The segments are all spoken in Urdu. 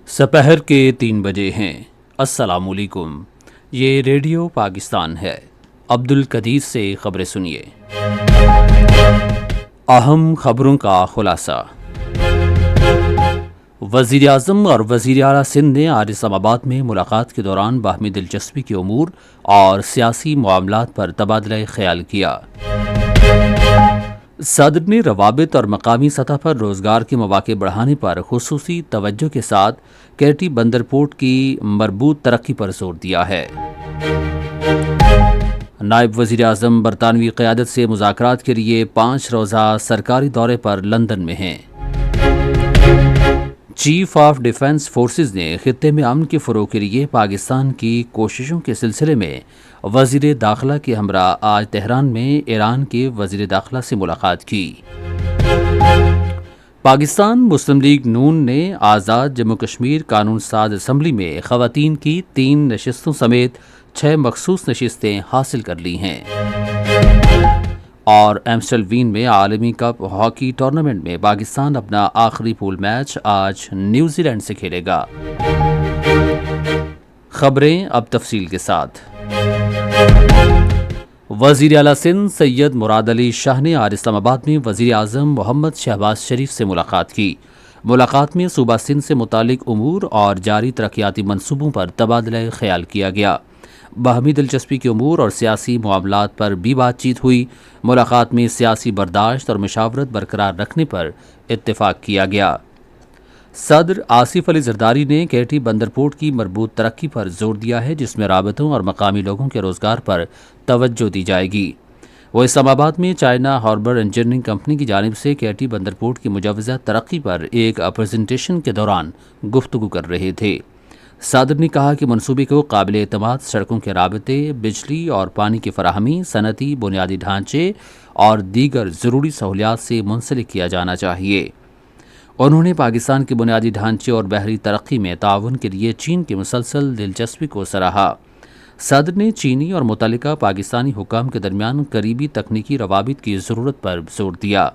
سپہر کے 3 بجے ہیں۔ السلام علیکم، یہ ریڈیو پاکستان ہے۔ عبد القدیر سے خبریں سنیے۔ اہم خبروں کا خلاصہ۔ وزیر اعظم اور وزیر اعلیٰ سندھ نے آج اسلام آباد میں ملاقات کے دوران باہمی دلچسپی کے امور اور سیاسی معاملات پر تبادلہ خیال کیا۔ صدر نے روابط اور مقامی سطح پر روزگار کے مواقع بڑھانے پر خصوصی توجہ کے ساتھ کیٹی بندر پورٹ کی مربوط ترقی پر زور دیا ہے۔ نائب وزیر اعظم برطانوی قیادت سے مذاکرات کے لیے 5 روزہ سرکاری دورے پر لندن میں ہیں۔ چیف آف ڈیفنس فورسز نے خطے میں امن کے فروغ کے لیے پاکستان کی کوششوں کے سلسلے میں وزیر داخلہ کے ہمراہ آج تہران میں ایران کے وزیر داخلہ سے ملاقات کی۔ پاکستان مسلم لیگ نون نے آزاد جموں کشمیر قانون ساز اسمبلی میں خواتین کی 3 نشستوں سمیت 6 مخصوص نشستیں حاصل کر لی ہیں۔ اور ایمسٹل میں عالمی کپ ہاکی ٹورنامنٹ میں پاکستان اپنا آخری پول میچ آج نیوزی لینڈ سے کھیلے گا۔ خبریں اب تفصیل کے ساتھ۔ وزیر اعلیٰ سندھ سید مراد علی شاہ نے آج اسلام آباد میں وزیر اعظم محمد شہباز شریف سے ملاقات کی۔ ملاقات میں صوبہ سندھ سے متعلق امور اور جاری ترقیاتی منصوبوں پر تبادلہ خیال کیا گیا۔ باہمی دلچسپی کے امور اور سیاسی معاملات پر بھی بات چیت ہوئی۔ ملاقات میں سیاسی برداشت اور مشاورت برقرار رکھنے پر اتفاق کیا گیا۔ صدر آصف علی زرداری نے کیٹی بندر پورٹ کی مربوط ترقی پر زور دیا ہے، جس میں رابطوں اور مقامی لوگوں کے روزگار پر توجہ دی جائے گی۔ وہ اسلام آباد میں چائنا ہاربر انجینئرنگ کمپنی کی جانب سے کیٹی بندر پورٹ کی مجوزہ ترقی پر ایک پریزنٹیشن کے دوران گفتگو کر رہے تھے۔ صدر نے کہا کہ منصوبے کو قابل اعتماد سڑکوں کے رابطے، بجلی اور پانی کی فراہمی، صنعتی بنیادی ڈھانچے اور دیگر ضروری سہولیات سے منسلک کیا جانا چاہیے۔ انہوں نے پاکستان کے بنیادی ڈھانچے اور بحری ترقی میں تعاون کے لیے چین کی مسلسل دلچسپی کو سراہا۔ صدر نے چینی اور متعلقہ پاکستانی حکام کے درمیان قریبی تکنیکی روابط کی ضرورت پر زور دیا۔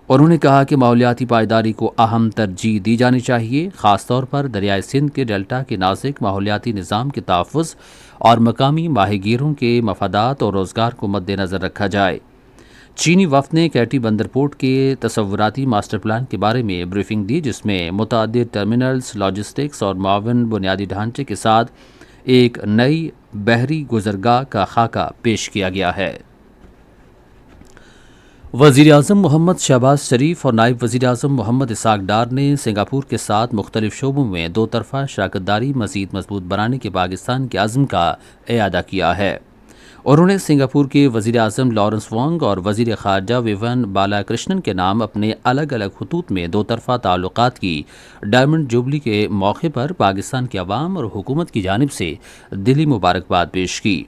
انہوں نے کہا کہ ماحولیاتی پائیداری کو اہم ترجیح دی جانی چاہیے، خاص طور پر دریائے سندھ کے ڈیلٹا کے نازک ماحولیاتی نظام کے تحفظ اور مقامی ماہی گیروں کے مفادات اور روزگار کو مد نظر رکھا جائے۔ چینی وفد نے کیٹی بندر پورٹ کے تصوراتی ماسٹر پلان کے بارے میں بریفنگ دی، جس میں متعدد ٹرمینلز، لاجسٹکس اور معاون بنیادی ڈھانچے کے ساتھ ایک نئی بحری گزرگاہ کا خاکہ پیش کیا گیا ہے۔ وزیر اعظم محمد شہباز شریف اور نائب وزیر اعظم محمد اسحاق ڈار نے سنگاپور کے ساتھ مختلف شعبوں میں 2 طرفہ شراکت داری مزید مضبوط بنانے کے پاکستان کے عزم کا اعادہ کیا ہے۔ انہوں نے سنگاپور کے وزیر اعظم لارنس وانگ اور وزیر خارجہ ویون بالا کرشنن کے نام اپنے الگ الگ خطوط میں 2 طرفہ تعلقات کی ڈائمنڈ جوبلی کے موقع پر پاکستان کے عوام اور حکومت کی جانب سے دلی مبارکباد پیش کی۔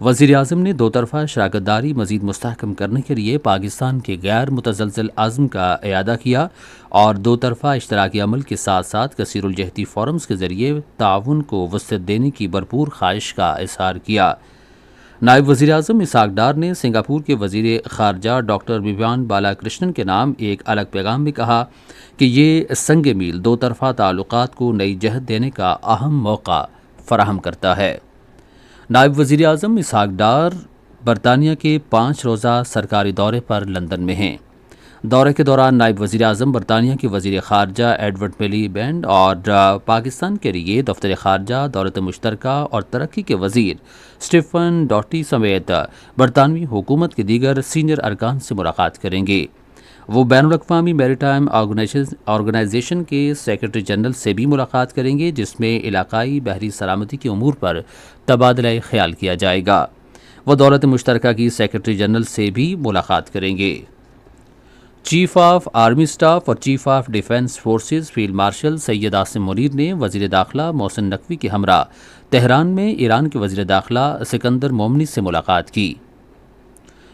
وزیر اعظم نے 2 طرفہ شراکت داری مزید مستحکم کرنے کے لیے پاکستان کے غیر متزلزل عزم کا اعادہ کیا اور 2 طرفہ اشتراکی عمل کے ساتھ ساتھ کثیر الجہتی فورمز کے ذریعے تعاون کو وسعت دینے کی بھرپور خواہش کا اظہار کیا۔ نائب وزیر اعظم اسحاق ڈار نے سنگاپور کے وزیر خارجہ ڈاکٹر ویوان بالا کرشنن کے نام ایک الگ پیغام میں کہا کہ یہ سنگ میل 2 طرفہ تعلقات کو نئی جہت دینے کا اہم موقع فراہم کرتا ہے۔ نائب وزیر اعظم اسحاق ڈار برطانیہ کے 5 روزہ سرکاری دورے پر لندن میں ہیں۔ دورے کے دوران نائب وزیر اعظم برطانیہ کے وزیر خارجہ ایڈورڈ میلی بینڈ اور پاکستان کے لیے دفتر خارجہ، دولت مشترکہ اور ترقی کے وزیر سٹیفن ڈاٹی سمیت برطانوی حکومت کے دیگر سینئر ارکان سے ملاقات کریں گے۔ وہ بین الاقوامی میری ٹائم آرگنائزیشن کے سیکرٹری جنرل سے بھی ملاقات کریں گے، جس میں علاقائی بحری سلامتی کے امور پر تبادلہ خیال کیا جائے گا۔ وہ دولت مشترکہ کی سیکرٹری جنرل سے بھی ملاقات کریں گے۔ چیف آف آرمی اسٹاف اور chief of defence forces field marshal Syed Asim Munir نے وزیر داخلہ محسن نقوی کے ہمراہ تہران میں ایران کے وزیر داخلہ سکندر مومنی سے ملاقات کی۔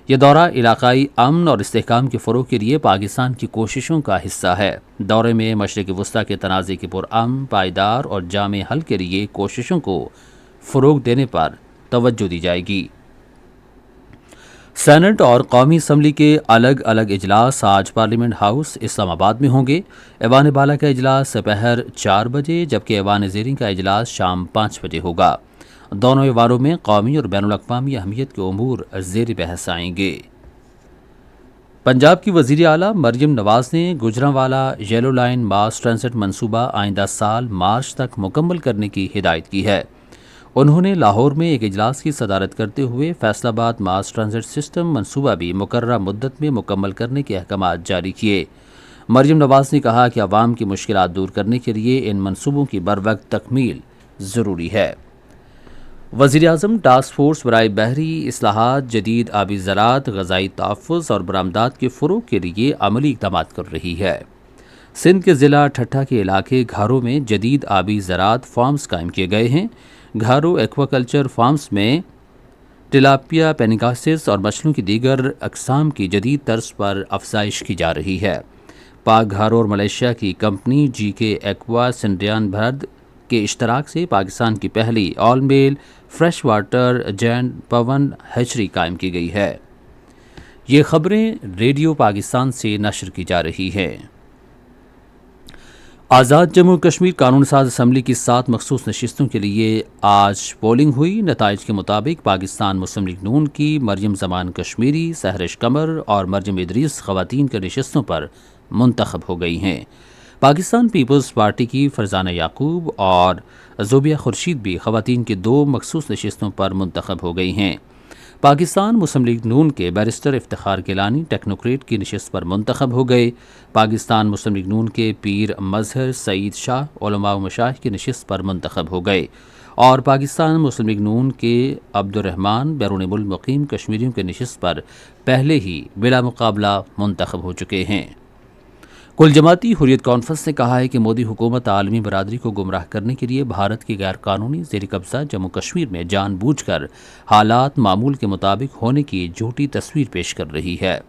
یہ دورہ علاقائی امن اور استحکام کے فروغ کے لیے پاکستان کی کوششوں کا حصہ ہے۔ دورے میں مشرق وسطیٰ کے تنازع کے پرامن، پائیدار اور جامع حل کے لیے کوششوں کو فروغ دینے پر توجہ دی جائے گی۔ سینٹ اور قومی اسمبلی کے الگ الگ اجلاس آج پارلیمنٹ ہاؤس اسلام آباد میں ہوں گے۔ ایوان بالا کا اجلاس دوپہر 4 بجے جبکہ ایوان زیریں کا اجلاس شام 5 بجے ہوگا۔ دونوں ایوانوں میں قومی اور بین الاقوامی اہمیت کے امور زیر بحث آئیں گے۔ پنجاب کی وزیر اعلیٰ مریم نواز نے گوجرانوالا یلو لائن ماس ٹرانزٹ منصوبہ آئندہ سال مارچ تک مکمل کرنے کی ہدایت کی ہے۔ انہوں نے لاہور میں ایک اجلاس کی صدارت کرتے ہوئے فیصل آباد ماس ٹرانزٹ سسٹم منصوبہ بھی مقررہ مدت میں مکمل کرنے کے احکامات جاری کیے۔ مریم نواز نے کہا کہ عوام کی مشکلات دور کرنے کے لیے ان منصوبوں کی بروقت تکمیل ضروری ہے۔ وزیر اعظم ٹاسک فورس برائے بحری اصلاحات، جدید آبی زراعت، غذائی تحفظ اور برآمدات کے فروغ کے لیے عملی اقدامات کر رہی ہے۔ سندھ کے ضلع ٹھٹھہ کے علاقے گھاروں میں جدید آبی زراعت فارمز قائم کیے گئے ہیں۔ گھارو ایکوا کلچر فارمز میں ٹلاپیا، پینیکاسس اور مچھلیوں کی دیگر اقسام کی جدید طرز پر افزائش کی جا رہی ہے۔ پاک گھارو اور ملیشیا کی کمپنی جی کے ایکوا سنڈیان بھرد کے اشتراک سے پاکستان کی پہلی آل میل فریش واٹر جینٹ پون ہیچری قائم کی گئی ہے۔ یہ خبریں ریڈیو پاکستان سے نشر کی جا رہی ہیں۔ آزاد جموں کشمیر قانون ساز اسمبلی کی 7 مخصوص نشستوں کے لیے آج پولنگ ہوئی۔ نتائج کے مطابق پاکستان مسلم لیگ نون کی مریم زمان کشمیری، سہرش قمر اور مریم ادریس خواتین کے نشستوں پر منتخب ہو گئی ہیں۔ پاکستان پیپلز پارٹی کی فرزانہ یعقوب اور زوبیہ خورشید بھی خواتین کی 2 مخصوص نشستوں پر منتخب ہو گئی ہیں۔ پاکستان مسلم لیگ نون کے بیرسٹر افتخار گیلانی ٹیکنوکریٹ کی نشست پر منتخب ہو گئے۔ پاکستان مسلم لیگ نون کے پیر مظہر سعید شاہ علماء و مشائخ کی نشست پر منتخب ہو گئے اور پاکستان مسلم لیگ نون کے عبدالرحمان بیرون ملک مقیم کشمیریوں کی نشست پر پہلے ہی بلا مقابلہ منتخب ہو چکے ہیں۔ کل جماعتی حریت کانفرنس نے کہا ہے کہ مودی حکومت عالمی برادری کو گمراہ کرنے کے لیے بھارت کی غیر قانونی زیر قبضہ جموں کشمیر میں جان بوجھ کر حالات معمول کے مطابق ہونے کی جھوٹی تصویر پیش کر رہی ہے۔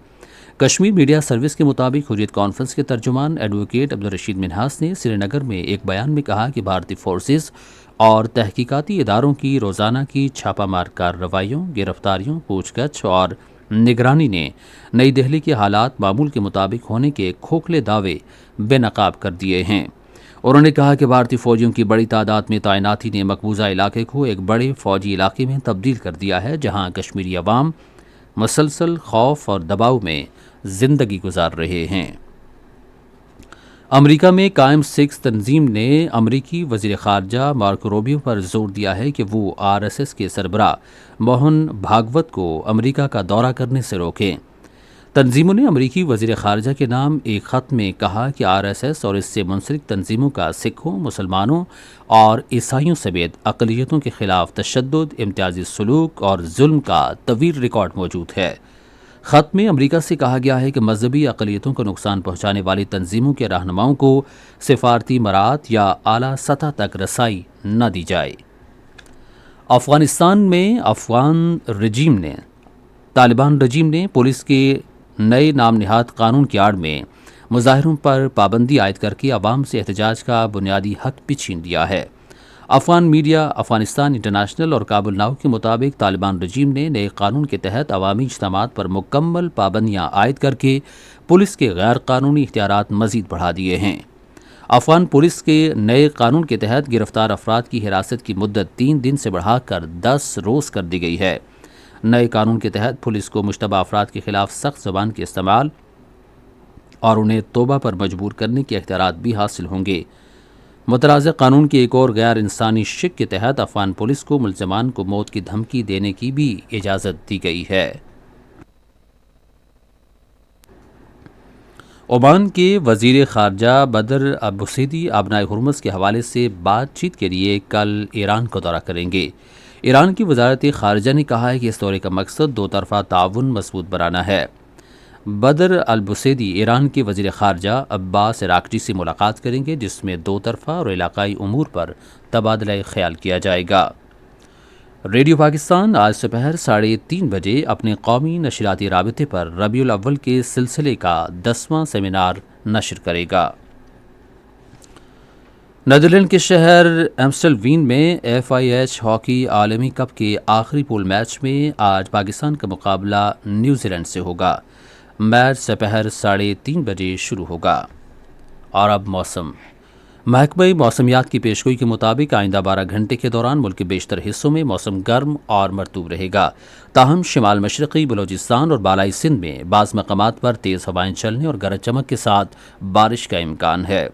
کشمیر میڈیا سروس کے مطابق حریت کانفرنس کے ترجمان ایڈوکیٹ عبدالرشید منہاس نے سری نگر میں ایک بیان میں کہا کہ بھارتی فورسز اور تحقیقاتی اداروں کی روزانہ کی چھاپہ مار کارروائیوں، گرفتاریوں، پوچھ گچھ اور نگرانی نے نئی دہلی کے حالات معمول کے مطابق ہونے کے کھوکھلے دعوے بے نقاب کر دیے ہیں۔ انہوں نے کہا کہ بھارتی فوجیوں کی بڑی تعداد میں تعیناتی نے مقبوضہ علاقے کو ایک بڑے فوجی علاقے میں تبدیل کر دیا ہے جہاں کشمیری عوام مسلسل خوف اور دباؤ میں زندگی گزار رہے ہیں۔ امریکہ میں قائم سکھ تنظیم نے امریکی وزیر خارجہ مارکو روبیو پر زور دیا ہے کہ وہ RSS کے سربراہ موہن بھاگوت کو امریکہ کا دورہ کرنے سے روکیں۔ تنظیموں نے امریکی وزیر خارجہ کے نام ایک خط میں کہا کہ RSS اور اس سے منسلک تنظیموں کا سکھوں، مسلمانوں اور عیسائیوں سمیت اقلیتوں کے خلاف تشدد، امتیازی سلوک اور ظلم کا طویل ریکارڈ موجود ہے۔ خط میں امریکہ سے کہا گیا ہے کہ مذہبی اقلیتوں کو نقصان پہنچانے والی تنظیموں کے رہنماؤں کو سفارتی مراعات یا اعلیٰ سطح تک رسائی نہ دی جائے۔ افغانستان میں طالبان رجیم نے پولیس کے نئے نام نہاد قانون کی آڑ میں مظاہروں پر پابندی عائد کر کے عوام سے احتجاج کا بنیادی حق بھی چھین لیا ہے۔ افغان میڈیا افغانستان انٹرنیشنل اور کابل ناؤ کے مطابق طالبان رجیم نے نئے قانون کے تحت عوامی اجتماعات پر مکمل پابندیاں عائد کر کے پولیس کے غیر قانونی اختیارات مزید بڑھا دیے ہیں۔ افغان پولیس کے نئے قانون کے تحت گرفتار افراد کی حراست کی مدت 3 دن سے بڑھا کر 10 روز کر دی گئی ہے۔ نئے قانون کے تحت پولیس کو مشتبہ افراد کے خلاف سخت زبان کے استعمال اور انہیں توبہ پر مجبور کرنے کے اختیارات بھی حاصل ہوں گے۔ متنازع قانون کی ایک اور غیر انسانی شق کے تحت افغان پولیس کو ملزمان کو موت کی دھمکی دینے کی بھی اجازت دی گئی ہے۔ عمان کے وزیر خارجہ بدر البصیدی آبنائے ہرمز کے حوالے سے بات چیت کے لیے کل ایران کا دورہ کریں گے۔ ایران کی وزارت خارجہ نے کہا ہے کہ اس دورے کا مقصد 2 طرفہ تعاون مضبوط بنانا ہے۔ بدر البصیدی ایران کے وزیر خارجہ عباس عراقچی سے ملاقات کریں گے جس میں 2 طرفہ اور علاقائی امور پر تبادلہ خیال کیا جائے گا۔ ریڈیو پاکستان آج دوپہر 3:30 بجے اپنے قومی نشریاتی رابطے پر ربیع الاول کے سلسلے کا 10واں سیمینار نشر کرے گا۔ نیدرلینڈ کے شہر ایمسٹلوین میں FIH ہاکی عالمی کپ کے آخری پول میچ میں آج پاکستان کا مقابلہ نیوزی لینڈ سے ہوگا۔ میچ دوپہر 3:30 بجے شروع ہوگا۔ اور اب موسم۔ محکمہ موسمیات کی پیشگوئی کے مطابق آئندہ 12 گھنٹے کے دوران ملک کے بیشتر حصوں میں موسم گرم اور مرطوب رہے گا، تاہم شمال مشرقی بلوچستان اور بالائی سندھ میں بعض مقامات پر تیز ہوائیں چلنے اور گرج چمک کے ساتھ بارش کا امکان ہے۔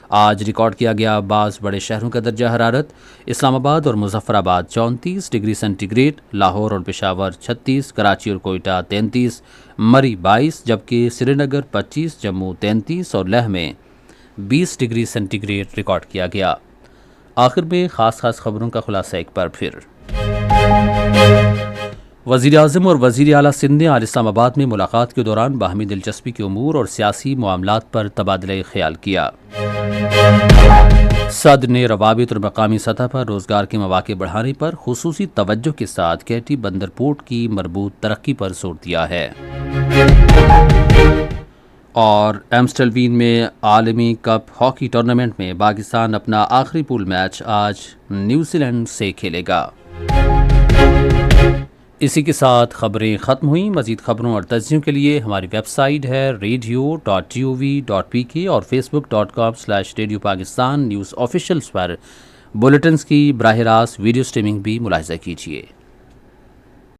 آج ریکارڈ کیا گیا بعض بڑے شہروں کا درجہ حرارت: اسلام آباد اور مظفر آباد 34 ڈگری سینٹی گریڈ، لاہور اور پشاور 36، کراچی اور کوئٹہ 33، مری 22، جبکہ سری نگر 25، جموں 33 اور لیہ میں 20 ڈگری سینٹی گریڈ ریکارڈ کیا گیا۔ آخر میں خاص خبروں کا خلاصہ ایک بار پھر۔ وزیر اعظم اور وزیر اعلیٰ سندھ نے آج اسلام آباد میں ملاقات کے دوران باہمی دلچسپی کے امور اور سیاسی معاملات پر تبادلہ خیال کیا۔ صدر نے روابط اور مقامی سطح پر روزگار کے مواقع بڑھانے پر خصوصی توجہ کے ساتھ کیٹی بندر پورٹ کی مربوط ترقی پر زور دیا ہے۔ اور ایمسٹلوین میں عالمی کپ ہاکی ٹورنامنٹ میں پاکستان اپنا آخری پول میچ آج نیوزی لینڈ سے کھیلے گا۔ اسی کے ساتھ خبریں ختم ہوئیں۔ مزید خبروں اور تجزیوں کے لیے ہماری ویب سائٹ ہے radio.gov.pk اور facebook.com/Radio Pakistan نیوز آفیشیلز پر بلیٹنز کی براہ راست ویڈیو سٹریمنگ بھی ملاحظہ کیجیے۔